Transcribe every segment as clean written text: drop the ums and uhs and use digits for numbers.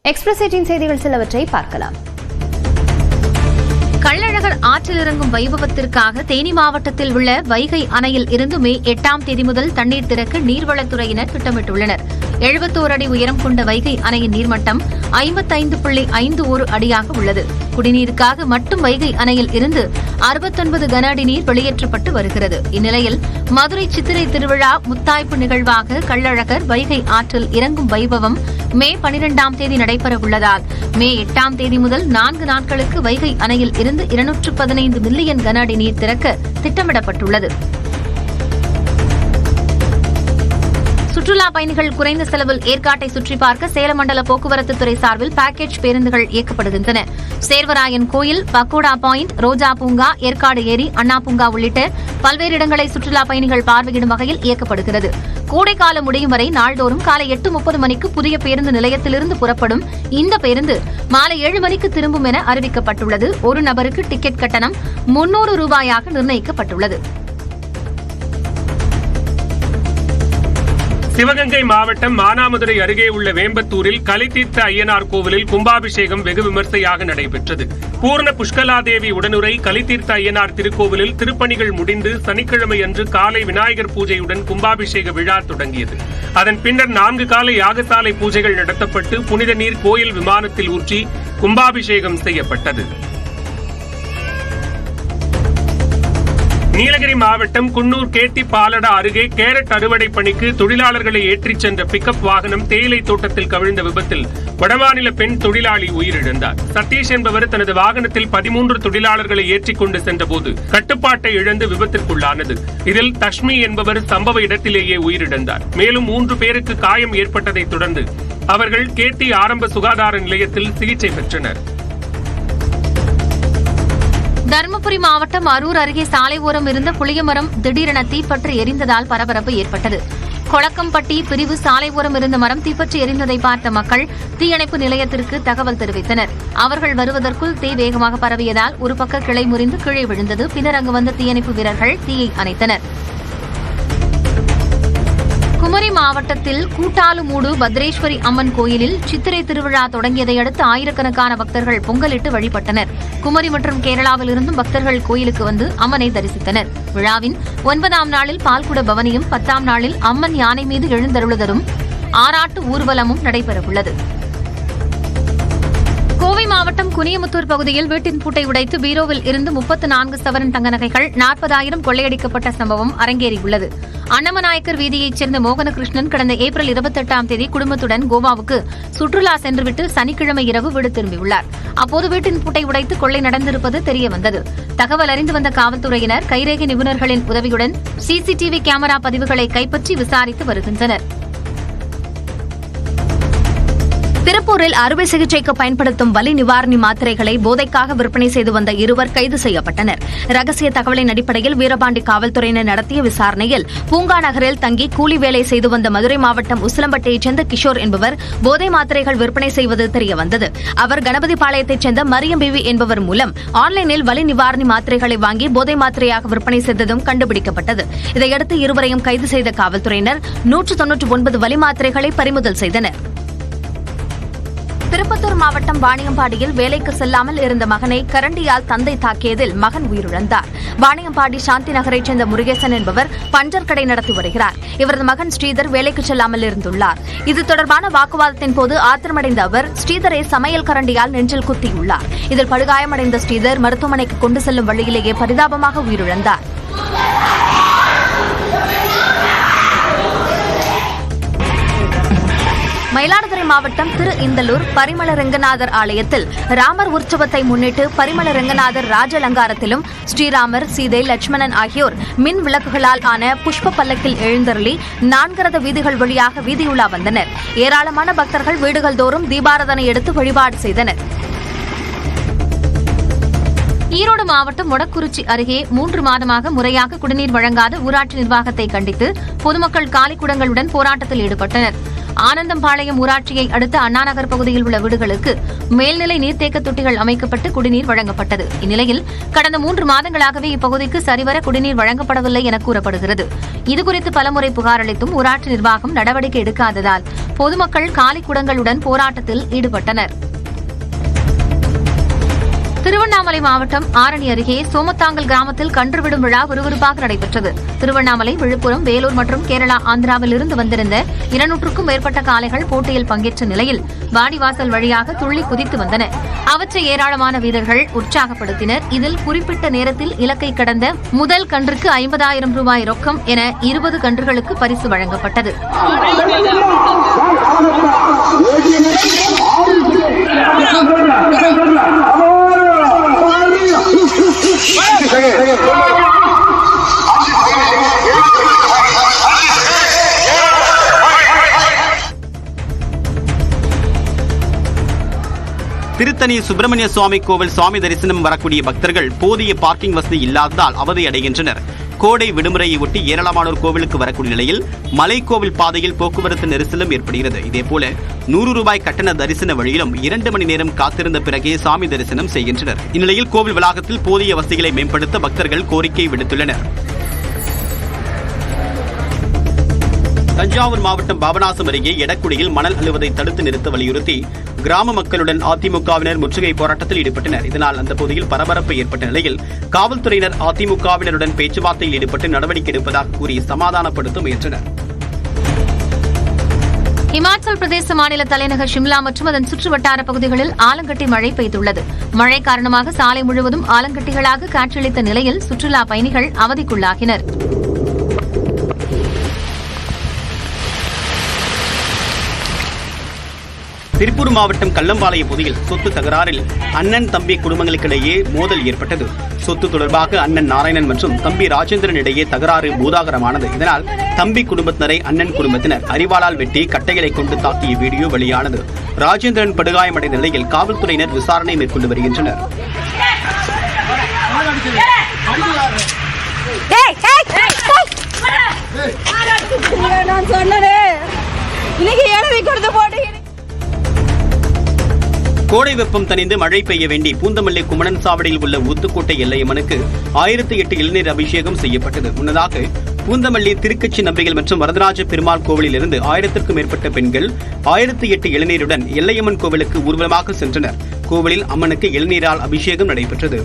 Express 18 செய்திகள் சிலவற்றை பார்க்கலாம். கள்ளழகர் ஆற்றில் இறங்கும் வைபவத்திற்காக தேனி மாவட்டத்தில் உள்ள வைகை அணையில் இருந்து மே 8ஆம் தேதி முதல் தண்ணீர் திறக்க நீர்வளத்துறையினர் திட்டமிட்டுள்ளனர். 71 அடி உயரம் கொண்ட வைகை அணையின் நீர்மட்டம் 55.51 அடியாக உள்ளது. குடிநீருக்காக மட்டும் வைகை அணையில் இருந்து 69 கன அடி நீர் வெளியேற்றப்பட்டு வருகிறது. இந்நிலையில் மதுரை சித்திரை திருவிழா முத்தாய்ப்பு நிகழ்வாக கள்ளழகர் வைகை ஆற்றில் இறங்கும் வைபவம் மே 12ஆம் தேதி நடைபெறவுள்ளதால் மே 8ஆம் தேதி முதல் 4 நாட்களுக்கு வைகை அணையில் இருந்து 215 மில்லியன் கன அடி நீர் திறக்க திட்டமிடப்பட்டுள்ளது. சுற்றுலா பயணிகள் குறைந்த செலவில் ஏற்காட்டை சுற்றி பார்க்க சேலம் மண்டல போக்குவரத்து துறை சார்பில் பேக்கேஜ் பேருந்துகள் இயக்கப்படுகின்றன. சேர்வராயன் கோயில், பக்கோடா பாயிண்ட், ரோஜா பூங்கா, ஏற்காடு ஏரி, அண்ணா பூங்கா உள்ளிட்ட பல்வேறு இடங்களை சுற்றுலா பயணிகள் பார்வையிடும் வகையில் இயக்கப்படுகிறது. கோடைக்காலம் முடியும் வரை நாள்தோறும் காலை 8:30 மணிக்கு புதிய பேருந்து நிலையத்திலிருந்து புறப்படும் இந்த பேருந்து மாலை 7 மணிக்கு திரும்பும் என அறிவிக்கப்பட்டுள்ளது. ஒரு நபருக்கு டிக்கெட் கட்டணம் 300 ரூபாயாக நிர்ணயிக்கப்பட்டுள்ளது. சிவகங்கை மாவட்டம் மானாமதுரை அருகே உள்ள வேம்பத்தூரில் கலித்தீர்த்த ஐயனார் கோவிலில் கும்பாபிஷேகம் வெகு விமர்சையாக நடைபெற்றது. பூர்ண புஷ்கலாதேவி உடனுரை கலித்தீர்த்த ஐயனார் திருக்கோவிலில் திருப்பணிகள் முடிந்து சனிக்கிழமை அன்று காலை விநாயகர் பூஜையுடன் கும்பாபிஷேக விழா தொடங்கியது. அதன் பின்னர் 4 கால யாகசாலை பூஜைகள் நடத்தப்பட்டு புனித நீர் கோயில் விமானத்தில் ஊற்றி கும்பாபிஷேகம் செய்யப்பட்டது. நீலகிரி மாவட்டம் குன்னூர் கேட்டி பாலடா அருகே கேரட் அறுவடை பணிக்கு தொழிலாளர்களை ஏற்றிச் சென்ற பிக்கப் வாகனம் தேயிலை தோட்டத்தில் கவிழ்ந்த விபத்தில் வடமாநில பெண் தொழிலாளி உயிரிழந்தார். சதீஷ் என்பவர் தனது வாகனத்தில் 13 தொழிலாளர்களை ஏற்றிக் கொண்டு சென்றபோது கட்டுப்பாட்டை இழந்து விபத்திற்குள்ளானது. இதில் தஷ்மி என்பவர் சம்பவ இடத்திலேயே உயிரிழந்தார். மேலும் 3 பேருக்கு காயம் ஏற்பட்டதை தொடர்ந்து அவர்கள் கேட்டி ஆரம்ப சுகாதார நிலையத்தில் சிகிச்சை பெற்றனர். தருமபுரி மாவட்டம் அரூர் அருகே சாலை ஓரம் இருந்த புளியமரம் திடீரென தீப்பற்றி எரிந்ததால் பரபரப்பு ஏற்பட்டது. கொளக்கம்பட்டி பிரிவு சாலை ஓரம் இருந்த மரம் தீப்பற்றி எரிந்ததை பார்த்த மக்கள் தீயணைப்பு நிலையத்திற்கு தகவல் தெரிவித்தனர். அவர்கள் வருவதற்குள் தீ வேகமாக பரவியதால் ஒரு பக்க கிளை முறிந்து கீழே விழுந்தது. பின்னர் அங்கு வந்த தீயணைப்பு வீரர்கள் தீயை அணைத்தனர். குமரி மாவட்டத்தில் கூட்டாலுமூடு பத்ரேஸ்வரி அம்மன் கோயிலில் சித்திரை திருவிழா தொடங்கியதை அடுத்து ஆயிரக்கணக்கான பக்தர்கள் பொங்கலிட்டு வழிபட்டனர். குமரி மற்றும் கேரளாவில் இருந்தும் பக்தர்கள் கோயிலுக்கு வந்து அம்மனை தரிசித்தனர். விழாவின் 9ஆம் நாளில் பால்குட பவனியும் 10ஆம் நாளில் அம்மன் யானை மீது எழுந்தருளுதலும் ஆராட்டு ஊர்வலமும் நடைபெறவுள்ளது. கோவை மாவட்டம் குனியமுத்தூர் பகுதியில் வீட்டின் பூட்டை உடைத்து பீரோவில் இருந்து 34 சவரன் தங்க நகைகள் 40,000 கொள்ளையடிக்கப்பட்ட சம்பவம் அரங்கேறியுள்ளது. அன்னமநாயக்கர் வீதியைச் சேர்ந்த மோகனகிருஷ்ணன் கடந்த ஏப்ரல் 28ஆம் தேதி குடும்பத்துடன் கோவாவுக்கு சுற்றுலா சென்றுவிட்டு சனிக்கிழமை இரவு வீடு திரும்பியுள்ளார். அப்போது வீட்டின் பூட்டை உடைத்து கொள்ளை நடந்திருப்பது தெரியவந்தது. தகவல் அறிந்து வந்த காவல்துறையினர் கைரேகை நிபுணர்களின் உதவியுடன் சிசிடிவி கேமரா பதிவுகளை கைப்பற்றி விசாரித்து வருகின்றனர். திருப்பூரில் அறுவை சிகிச்சைக்கு பயன்படுத்தும் வலி நிவாரணி மாத்திரைகளை போதைக்காக விற்பனை செய்து வந்த 2 கைது செய்யப்பட்டனர். ரகசிய தகவலின் அடிப்படையில் வீரபாண்டி காவல்துறையினர் நடத்திய விசாரணையில் பூங்கா நகரில் தங்கி கூலி வேலை செய்து வந்த மதுரை மாவட்டம் உசிலம்பட்டியைச் சேர்ந்த கிஷோர் என்பவர் போதை மாத்திரைகள் விற்பனை செய்வது தெரியவந்தது. அவர் கணபதிபாளையத்தைச் சேர்ந்த மரியம் பிவி என்பவர் மூலம் ஆன்லைனில் வலி நிவாரணி மாத்திரைகளை வாங்கி போதை மாத்திரையாக விற்பனை செய்ததும் கண்டுபிடிக்கப்பட்டது. இதையடுத்து இருவரையும் கைது செய்த காவல்துறையினர் 199 வலி மாத்திரைகளை பறிமுதல் செய்தனர். திருப்பத்தூர் மாவட்டம் வாணியம்பாடியில் வேலைக்கு செல்லாமல் இருந்த மகனை கரண்டியால் தந்தை தாக்கியதில் மகன் உயிரிழந்தார். வாணியம்பாடி சாந்தி நகரைச் சேர்ந்த முருகேசன் என்பவர் பஞ்சர் கடை நடத்தி வருகிறார். இவரது மகன் ஸ்ரீதர் வேலைக்கு செல்லாமல் இருந்துள்ளார். இது தொடர்பான வாக்குவாதத்தின் போது ஆத்திரமடைந்த அவர் ஸ்ரீதரை சமையல் கரண்டியால் நெஞ்சில் குத்தியுள்ளார். இதில் படுகாயமடைந்த ஸ்ரீதர் மருத்துவமனைக்கு கொண்டு செல்லும் வழியிலேயே பரிதாபமாக உயிரிழந்தார். மயிலாடுதுறை மாவட்டம் திரு இந்தலூர் பரிமள ரெங்கநாதர் ஆலயத்தில் ராமர் உற்சவத்தை முன்னிட்டு பரிமள ரெங்கநாதர் ராஜ அலங்காரத்திலும் ஸ்ரீராமர், சீதை, லட்சுமணன் ஆகியோர் மின் விளக்குகளால் ஆன புஷ்ப பல்லக்கில் எழுந்தருளி 4 ரத வீதிகள் வழியாக வீதியுலா வந்தனர். ஏராளமான பக்தர்கள் வீடுகள் தோறும் தீபாராதனை எடுத்து வழிபாடு செய்தனர். ஈரோடு மாவட்டம் மொடக்குறிச்சி அருகே 3 மாதமாக முறையாக குடிநீர் வழங்காத ஊராட்சி நிர்வாகத்தை கண்டித்து பொதுமக்கள் காலிக்குடங்களுடன் போராட்டத்தில் ஈடுபட்டனர். ஆனந்தம்பாளையம் ஊராட்சியை அடுத்த அண்ணாநகர் பகுதியில் உள்ள வீடுகளுக்கு மேல்நிலை நீர்த்தேக்க தொட்டிகள் அமைக்கப்பட்டு குடிநீர் வழங்கப்பட்டது. இந்நிலையில் கடந்த 3 மாதங்களாகவே இப்பகுதிக்கு சரிவர குடிநீர் வழங்கப்படவில்லை என கூறப்படுகிறது. இதுகுறித்து பலமுறை புகார் அளித்தும் ஊராட்சி நிர்வாகம் நடவடிக்கை எடுக்காததால் பொதுமக்கள் காலி குடங்களுடன் போராட்டத்தில் ஈடுபட்டனர். திருவண்ணாமலை மாவட்டம் ஆரணி அருகே சோமத்தாங்கல் கிராமத்தில் கன்றுவிடும் விழா விறுவிறுப்பாக நடைபெற்றது. திருவண்ணாமலை, விழுப்புரம், வேலூர் மற்றும் கேரளா, ஆந்திராவில் இருந்து வந்திருந்த 200க்கும் மேற்பட்ட காளைகள் போட்டியில் பங்கேற்ற நிலையில் வாடிவாசல் வழியாக துள்ளி குதித்து வந்தன. அவற்றை ஏராளமான வீரர்கள் உற்சாகப்படுத்தினர். இதில் குறிப்பிட்ட நேரத்தில் இலக்கை கடந்த முதல் கன்றுக்கு 50,000 ரூபாய் ரொக்கம் என 20 கன்றுகளுக்கு பரிசு வழங்கப்பட்டது. திருத்தணி சுப்பிரமணிய சுவாமி கோவில் சுவாமி தரிசனம் வரக்கூடிய பக்தர்கள் போதிய பார்க்கிங் வசதி இல்லாததால் அவதியடைகின்றனர். கோடை விடுமுறையை ஒட்டி ஏராளமானோர் கோவிலுக்கு வரக்கூடிய நிலையில் மலைக்கோவில் பாதையில் போக்குவரத்து நெரிசலும் ஏற்படுகிறது. இதேபோல 100 ரூபாய் கட்டண தரிசன வழியிலும் 2 மணி நேரம் காத்திருந்த பிறகே சாமி தரிசனம் செய்கின்றனர். இந்நிலையில் கோவில் வளாகத்தில் போதிய வசதிகளை மேம்படுத்த பக்தர்கள் கோரிக்கை விடுத்துள்ளனர். தஞ்சாவூர் மாவட்டம் பாபநாசம் அருகே எடக்குடியில் மணல் அள்ளுவதை தடுத்து நிறுத்த வலியுறுத்தி கிராம மக்களுடன் அதிமுகவினர் முற்றுகை போராட்டத்தில் ஈடுபட்டனர். இதனால் அந்த பகுதியில் பரபரப்பு ஏற்பட்ட நிலையில் காவல்துறையினர் அதிமுகவினருடன் பேச்சுவார்த்தையில் ஈடுபட்டு நடவடிக்கை எடுப்பதாக கூறி சமாதானப்படுத்த முயன்றனர். இமாச்சல் பிரதேச மாநில தலைநகர் ஷிம்லா மற்றும் அதன் சுற்றுவட்டார பகுதிகளில் ஆலங்கட்டி மழை பெய்துள்ளது. மழை காரணமாக சாலை முழுவதும் ஆலங்கட்டிகளாக காட்சியளித்த நிலையில் சுற்றுலா பயணிகள் அவதிக்குள்ளாகினர். திருப்பூர் மாவட்டம் கல்லம்பாளையம் பகுதியில் சொத்து தகராறில் அண்ணன் தம்பி குடும்பங்களுக்கிடையே மோதல் ஏற்பட்டது. சொத்து தொடர்பாக அண்ணன் நாராயணன் மற்றும் தம்பி ராஜேந்திரன் இடையே தகராறு பூதாகரமானது. இதனால் தம்பி குடும்பத்தினரை அண்ணன் குடும்பத்தினர் அரிவாளால் வெட்டி கட்டைகளை கொண்டு தாக்கிய வீடியோ வெளியானது. ராஜேந்திரன் படுகாயமடைந்த நிலையில் காவல்துறையினர் விசாரணை மேற்கொண்டு வருகின்றனர். கோடை வெப்பம் தணிந்து மழை பெய்ய வேண்டி பூந்தமல்லி குமணன் சாவடியில் உள்ள ஊத்துக்கோட்டை எல்லையம்மனுக்கு 1008 இளநீர் அபிஷேகம் செய்யப்பட்டது. முன்னதாக பூந்தமல்லி திருக்கச்சி நம்பிகள் மற்றும் வரதராஜ பெருமாள் கோவிலில் இருந்து 1000க்கும் மேற்பட்ட பெண்கள் 1008 இளநீருடன் எல்லையம்மன் கோவிலுக்கு ஊர்வலமாக சென்றனர். கோவிலில் அம்மனுக்கு இளநீரால் அபிஷேகம் நடைபெற்றது.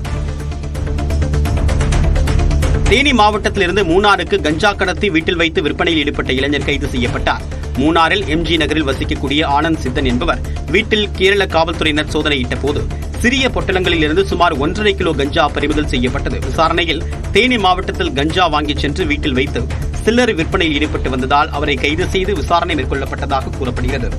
தேனி மாவட்டத்திலிருந்து மூணாருக்கு கஞ்சா கடத்தி வீட்டில் வைத்து விற்பனையில் ஈடுபட்ட இளைஞர் கைது செய்யப்பட்டார். மூணாரில் எம்ஜி நகரில் வசிக்கக்கூடிய ஆனந்த் சித்தன் என்பவர் வீட்டில் கேரள காவல்துறையினர் சோதனையிட்ட போது சிறிய பொட்டலங்களில் இருந்து சுமார் 1.5 கிலோ கஞ்சா பறிமுதல் செய்யப்பட்டது. விசாரணையில் தேனி மாவட்டத்தில் கஞ்சா வாங்கி சென்று வீட்டில் வைத்து சில்லறை விற்பனையில் ஈடுபட்டு வந்ததால் அவரை கைது செய்து விசாரணை மேற்கொள்ளப்பட்டதாக கூறப்படுகிறது.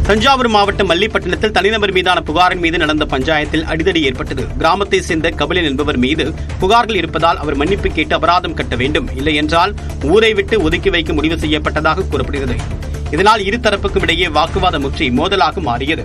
தஞ்சாவூர் மாவட்டம் மல்லிப்பட்டினத்தில் தனிநபர் மீதான புகாரின் மீது நடந்த பஞ்சாயத்தில் அடிதடி ஏற்பட்டது. கிராமத்தை சேர்ந்த கபிலன் என்பவர் மீது புகார்கள் இருப்பதால் அவர் மன்னிப்பு கேட்டு அபராதம் கட்ட வேண்டும், இல்லை என்றால் ஊரை விட்டு ஒதுக்கி வைக்க முடிவு செய்யப்பட்டதாக கூறப்படுகிறது. இதனால் இருதரப்புக்கும் இடையே வாக்குவாதம் முற்றி மோதலாக மாறியது.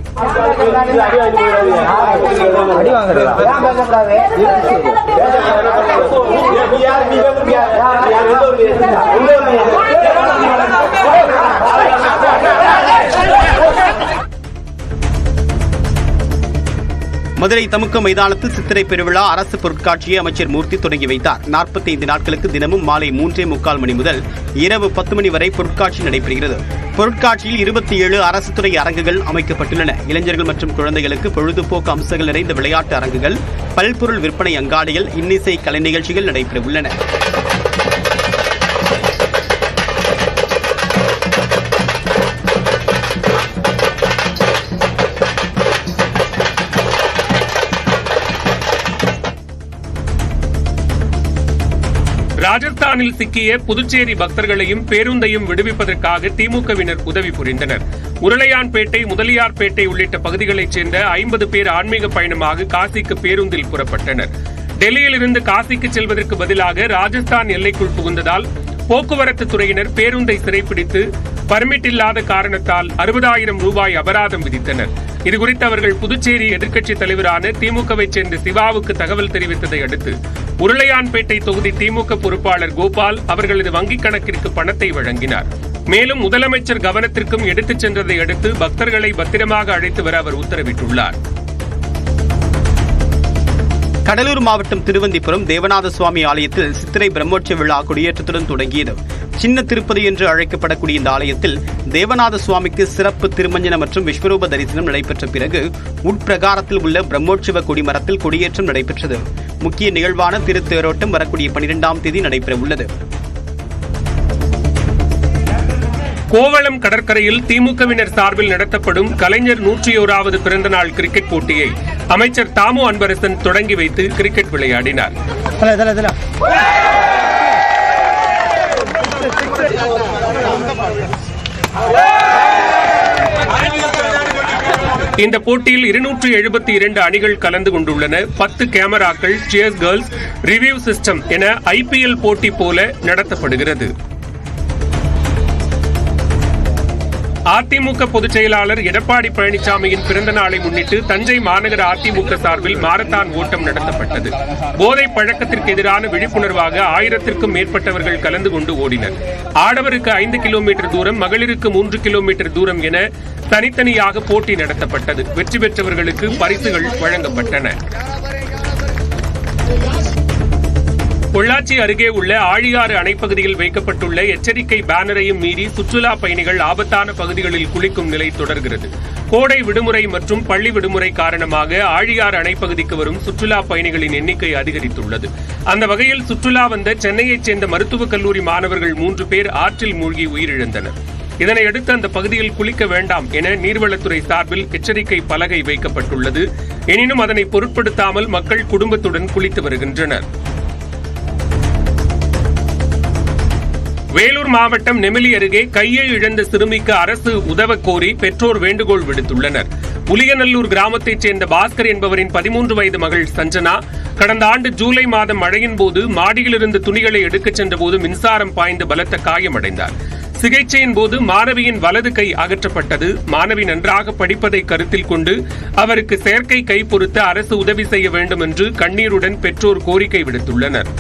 மதுரை தமுக்க மைதானத்தில் சித்திரை பெருவிழா அரசு பொருட்காட்சியை அமைச்சர் மூர்த்தி தொடங்கி வைத்தார். 45 நாட்களுக்கு தினமும் மாலை 3:45 மணி முதல் இரவு 10 மணி வரை பொருட்காட்சி நடைபெறுகிறது. பொருட்காட்சியில் 27 அரசு துறை அரங்குகள் அமைக்கப்பட்டுள்ளன. இளைஞர்கள் மற்றும் குழந்தைகளுக்கு பொழுதுபோக்கு அம்சங்கள் நிறைந்த விளையாட்டு அரங்குகள், பல்பொருள் விற்பனை அங்காடிகள், இன்னிசை கலை நிகழ்ச்சிகள் நடைபெற உள்ளன. ராஜஸ்தானில் சிக்கிய புதுச்சேரி பக்தர்களையும் பேருந்தையும் விடுவிப்பதற்காக திமுகவினர் உதவி புரிந்தனர். உருளையான்பேட்டை, முதலியார்பேட்டை உள்ளிட்ட பகுதிகளைச் சேர்ந்த 50 பேர் ஆன்மீக பயணமாக காசிக்கு பேருந்தில் புறப்பட்டனர். டெல்லியில் இருந்து காசிக்கு செல்வதற்கு பதிலாக ராஜஸ்தான் எல்லைக்குள் புகுந்ததால் போக்குவரத்து துறையினர் பேருந்தை சிறைப்பிடித்து பர்மிட் இல்லாத காரணத்தால் 60,000 ரூபாய் அபராதம் விதித்தனர். இதுகுறித்து அவர்கள் புதுச்சேரி எதிர்க்கட்சித் தலைவரான திமுகவைச் சேர்ந்த சிவாவுக்கு தகவல் தெரிவித்ததை அடுத்து உருளையான்பேட்டை தொகுதி திமுக பொறுப்பாளர் கோபால் அவர்களது வங்கிக் கணக்கிற்கு பணத்தை வழங்கினார். மேலும் முதலமைச்சர் கவனத்திற்கும் எடுத்துச் சென்றதை அடுத்து பக்தர்களை பத்திரமாக அழைத்து வர அவர் உத்தரவிட்டுள்ளார். கடலூர் மாவட்டம் திருவந்திபுரம் தேவநாத சுவாமி ஆலயத்தில் சித்திரை பிரம்மோற்சவ விழா கொடியேற்றத்துடன் தொடங்கியது. சின்ன திருப்பதி என்று அழைக்கப்படக்கூடிய இந்த ஆலயத்தில் தேவநாத சுவாமிக்கு சிறப்பு திருமஞ்சன மற்றும் விஸ்வரூப தரிசனம் நடைபெற்ற பிறகு உட்பிரகாரத்தில் உள்ள பிரம்மோற்சவ கொடிமரத்தில் கொடியேற்றம் நடைபெற்றது. முக்கிய நிகழ்வான திருத்தேரோட்டம் வரக்கூடிய 12ஆம் தேதி நடைபெற உள்ளது. கோவளம் கடற்கரையில் திமுகவினர் சார்பில் நடத்தப்படும் கலைஞர் 101வது பிறந்தநாள் கிரிக்கெட் போட்டியை அமைச்சர் தாமு அன்பரசன் தொடங்கி வைத்து கிரிக்கெட் விளையாடினார். இந்த போட்டியில் 272 அணிகள் கலந்து கொண்டுள்ளன. 10 கேமராக்கள், சியர்ஸ் கேர்ள்ஸ், ரிவ்யூ சிஸ்டம் என IPL போட்டி போல நடத்தப்படுகிறது. அதிமுக பொதுச் செயலாளர் எடப்பாடி பழனிசாமியின் பிறந்த நாளை முன்னிட்டு தஞ்சை மாநகர அதிமுக சார்பில் மாரத்தான் ஓட்டம் நடத்தப்பட்டது. போதை பழக்கத்திற்கு எதிரான விழிப்புணர்வாக 1000க்கும் மேற்பட்டவர்கள் கலந்து கொண்டு ஓடினர். ஆடவருக்கு 5 கிலோமீட்டர் தூரம், மகளிருக்கு 3 கிலோமீட்டர் தூரம் என தனித்தனியாக போட்டி நடத்தப்பட்டது. வெற்றி பெற்றவர்களுக்கு பரிசுகள் வழங்கப்பட்டன. பொள்ளாச்சி அருகே உள்ள ஆழியாறு அணைப்பகுதியில் வைக்கப்பட்டுள்ள எச்சரிக்கை பேனரையும் மீறி சுற்றுலா பயணிகள் ஆபத்தான பகுதிகளில் குளிக்கும் நிலை தொடர்கிறது. கோடை விடுமுறை மற்றும் பள்ளி விடுமுறை காரணமாக ஆழியாறு அணைப்பகுதிக்கு வரும் சுற்றுலா பயணிகளின் எண்ணிக்கை அதிகரித்துள்ளது. அந்த வகையில் சுற்றுலா வந்த சென்னையைச் சேர்ந்த மருத்துவக் கல்லூரி மாணவர்கள் 3 பேர் ஆற்றில் மூழ்கி உயிரிழந்தனர். இதனையடுத்து அந்த பகுதியில் குளிக்க வேண்டாம் என நீர்வளத்துறை சார்பில் எச்சரிக்கை பலகை வைக்கப்பட்டுள்ளது. எனினும் அதனை பொருட்படுத்தாமல் மக்கள் குடும்பத்துடன் குளித்து வருகின்றனர். வேலூர் மாவட்டம் நெமிலி அருகே கையை இழந்த சிறுமிக்கு அரசு உதவக் கோரி பெற்றோர் வேண்டுகோள் விடுத்துள்ளனர். புலியநல்லூர் கிராமத்தைச் சேர்ந்த பாஸ்கர் என்பவரின் 13 வயது மகள் சஞ்சனா கடந்த ஆண்டு ஜூலை மாதம் மழையின் போது மாடியிலிருந்து துணிகளை எடுக்கச் சென்றபோது மின்சாரம் பாய்ந்து பலத்த காயமடைந்தார். சிகிச்சையின் போது மாணவியின் வலது கை அகற்றப்பட்டது. மாணவி நன்றாக படிப்பதை கருத்தில் கொண்டு அவருக்கு செயற்கை கை பொருத்த அரசு உதவி செய்ய வேண்டும் என்று கண்ணீருடன் பெற்றோர் கோரிக்கை விடுத்துள்ளனர்.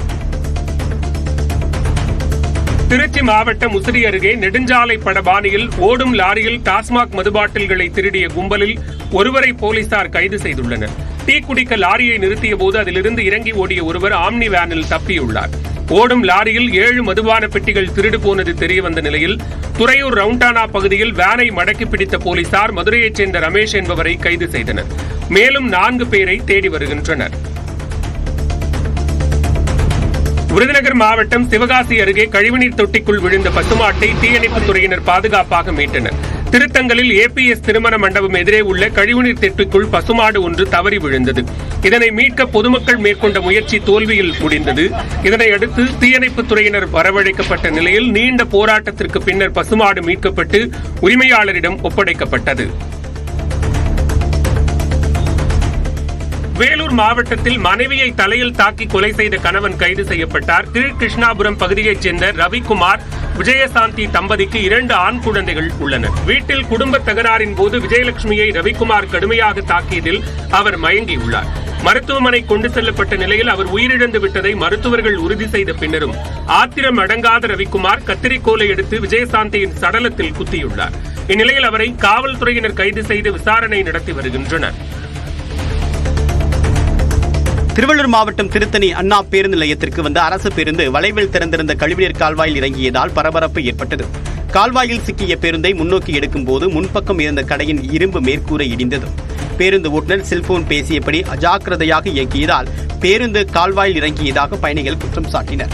திருச்சி மாவட்டம் முசிறி அருகே நெடுஞ்சாலை படபாணியில் ஓடும் லாரியில் டாஸ்மாக் மதுபாட்டில்களை திருடிய கும்பலில் ஒருவரை போலீசார் கைது செய்துள்ளனர். டீ குடிக்க லாரியை நிறுத்திய போது அதிலிருந்து இறங்கி ஓடிய ஒருவர் ஆம்னி வேனில் தப்பியுள்ளார். ஓடும் லாரியில் 7 மதுபான பெட்டிகள் திருடு போனது தெரியவந்த நிலையில் துறையூர் ரவுண்டானா பகுதியில் வேனை மடக்கி பிடித்த போலீசார் மதுரையைச் சேர்ந்த ரமேஷ் என்பவரை கைது செய்தனர். மேலும் 4 பேரை தேடி வருகின்றனர். விருதுநகர் மாவட்டம் சிவகாசி அருகே கழிவுநீர் தொட்டிக்குள் விழுந்த பசுமாட்டை தீயணைப்புத் துறையினர் பாதுகாப்பாக மீட்டனர். திருத்தங்கலில் APS திருமண மண்டபம் எதிரே உள்ள கழிவுநீர் தொட்டிக்குள் பசுமாடு ஒன்று தவறி விழுந்தது. இதனை மீட்க பொதுமக்கள் மேற்கொண்ட முயற்சி தோல்வியில் முடிந்தது. இதனையடுத்து தீயணைப்புத் துறையினர் வரவழைக்கப்பட்ட நிலையில் நீண்ட போராட்டத்திற்கு பின்னர் பசுமாடு மீட்கப்பட்டு உரிமையாளரிடம் ஒப்படைக்கப்பட்டது. வேலூர் மாவட்டத்தில் மனைவியை தலையில் தாக்கி கொலை செய்த கணவன் கைது செய்யப்பட்டார். கீழ்கிருஷ்ணாபுரம் பகுதியைச் சேர்ந்த ரவிக்குமார், விஜயசாந்தி தம்பதிக்கு 2 ஆண் குழந்தைகள் உள்ளனர். வீட்டில் குடும்ப தகராறின் போது விஜயலட்சுமியை ரவிக்குமார் கடுமையாக தாக்கியதில் அவர் மயங்கியுள்ளார். மருத்துவமனை கொண்டு செல்லப்பட்ட நிலையில் அவர் உயிரிழந்து விட்டதை மருத்துவர்கள் உறுதி செய்த பின்னரும் ஆத்திரம் அடங்காத ரவிக்குமார் கத்திரிக்கோலை எடுத்து விஜயசாந்தியின் சடலத்தில் குத்தியுள்ளார். இந்நிலையில் அவரை காவல்துறையினர் கைது செய்து விசாரணை நடத்தி வருகின்றனர். திருவள்ளூர் மாவட்டம் திருத்தணி அண்ணா பேருந்து நிலையத்திற்கு வந்த அரசு பேருந்து வளைவில் திறந்திருந்த கழிவுநீர் கால்வாயில் இறங்கியதால் பரபரப்பு ஏற்பட்டது. கால்வாயில் சிக்கிய பேருந்தை முன்னோக்கி எடுக்கும் போது முன்பக்கம் இருந்த கடையின் இரும்பு மேற்கூரை இடிந்தது. பேருந்து ஓட்டுநர் செல்போன் பேசியபடி அஜாக்கிரதையாக இயக்கியதால் பேருந்து கால்வாயில் இறங்கியதாக பயணிகள் குற்றம் சாட்டினர்.